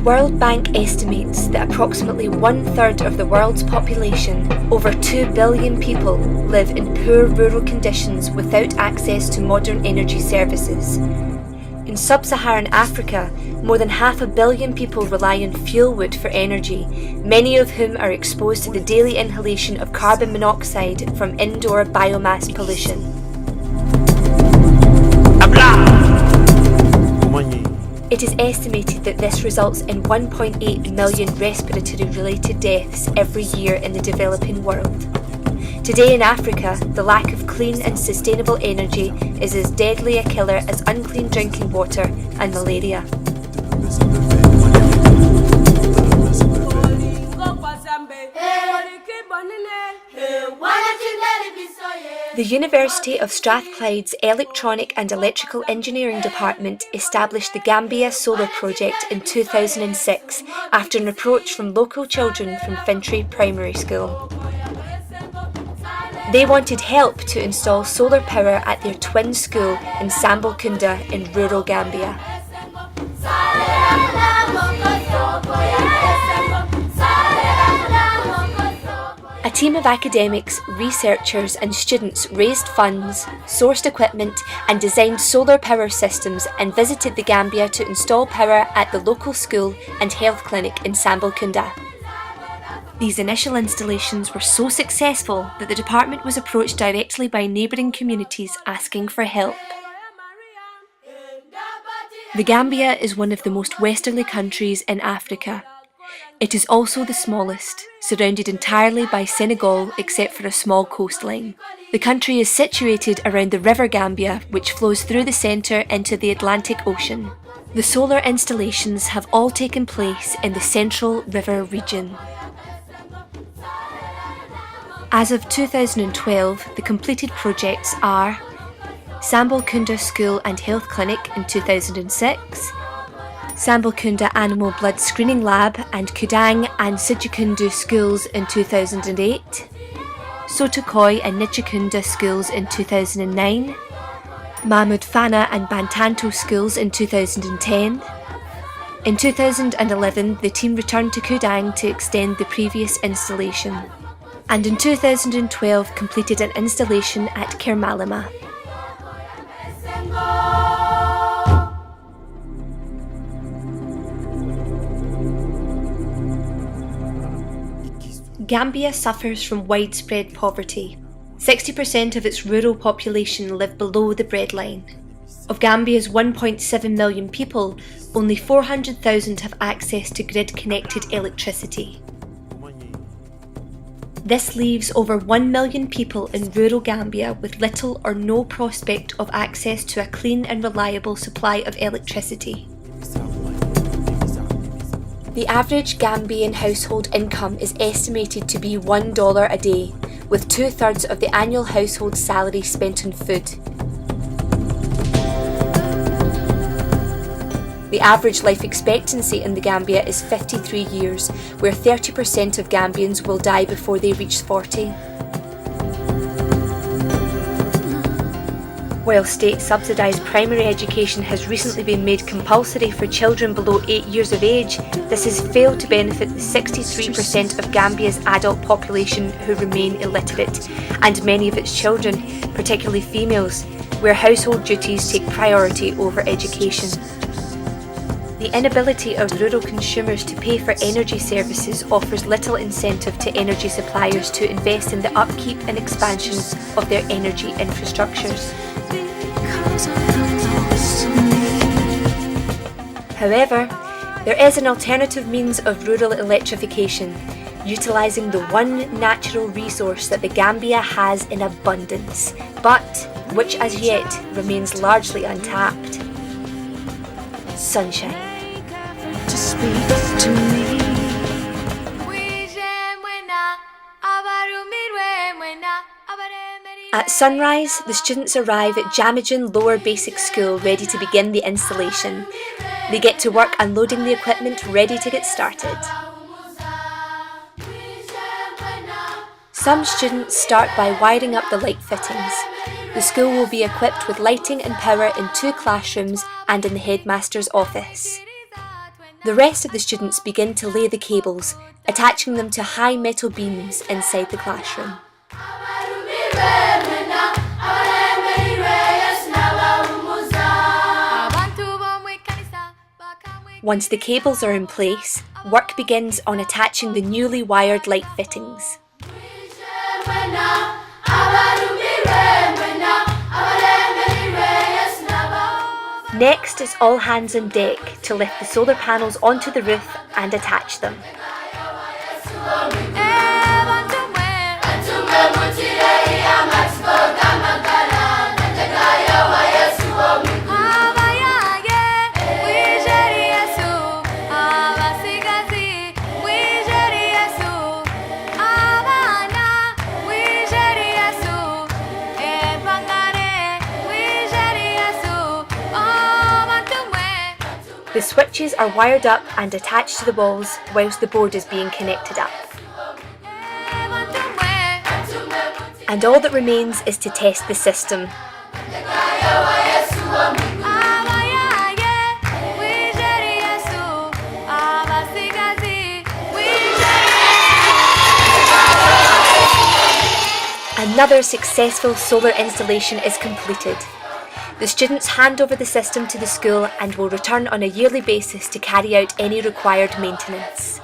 World Bank estimates that approximately 1/3 of the world's population, over 2 billion people, live in poor rural conditions without access to modern energy services. In sub-Saharan Africa, more than 500 million people rely on fuel wood for energy, many of whom are exposed to the daily inhalation of carbon monoxide from indoor biomass pollution. It is estimated that this results in 1.8 million respiratory-related deaths every year in the developing world. Today in Africa, the lack of clean and sustainable energy is as deadly a killer as unclean drinking water and malaria. The University of Strathclyde's Electronic and Electrical Engineering Department established the Gambia Solar Project in 2006 after an approach from local children from Fintry Primary School. They wanted help to install solar power at their twin school in Sambal-Kunda in rural Gambia. A team of academics, researchers and students raised funds, sourced equipment and designed solar power systems and visited the Gambia to install power at the local school and health clinic in Sambal-Kunda. These initial installations were so successful that the department was approached directly by neighbouring communities asking for help. The Gambia is one of the most westerly countries in Africa. It is also the smallest, surrounded entirely by Senegal except for a small coastline. The country is situated around the River Gambia, which flows through the centre into the Atlantic Ocean. The solar installations have all taken place in the Central River region. As of 2012, the completed projects are Sambal-Kunda School and Health Clinic in 2006, Sambal-Kunda Animal Blood Screening Lab and Kudang and Sijukundu Schools in 2008, Sotokoi and Nichikunda Schools in 2009, Mahmud Fana and Bantanto Schools in 2010. In 2011, the team returned to Kudang to extend the previous installation, and in 2012 completed an installation at Ker Malima. Gambia suffers from widespread poverty. 60% of its rural population live below the breadline. Of Gambia's 1.7 million people, only 400,000 have access to grid-connected electricity. This leaves over 1 million people in rural Gambia with little or no prospect of access to a clean and reliable supply of electricity. The average Gambian household income is estimated to be $1 a day, with 2/3 of the annual household salary spent on food. The average life expectancy in the Gambia is 53 years, where 30% of Gambians will die before they reach 40. While state-subsidised primary education has recently been made compulsory for children below 8 years of age, this has failed to benefit the 63% of Gambia's adult population who remain illiterate, and many of its children, particularly females, where household duties take priority over education. The inability of rural consumers to pay for energy services offers little incentive to energy suppliers to invest in the upkeep and expansion of their energy infrastructures. However, there is an alternative means of rural electrification, utilising the one natural resource that the Gambia has in abundance, but which as yet remains largely untapped: sunshine. To speak to me. At sunrise, the students arrive at Jamajan Lower Basic School ready to begin the installation. They get to work unloading the equipment ready to get started. Some students start by wiring up the light fittings. The school will be equipped with lighting and power in 2 classrooms and in the headmaster's office. The rest of the students begin to lay the cables, attaching them to high metal beams inside the classroom. Once the cables are in place, work begins on attaching the newly wired light fittings. Next is all hands on deck to lift the solar panels onto the roof and attach them. The switches are wired up and attached to the walls whilst the board is being connected up. And all that remains is to test the system. Another successful solar installation is completed. The students hand over the system to the school and will return on a yearly basis to carry out any required maintenance.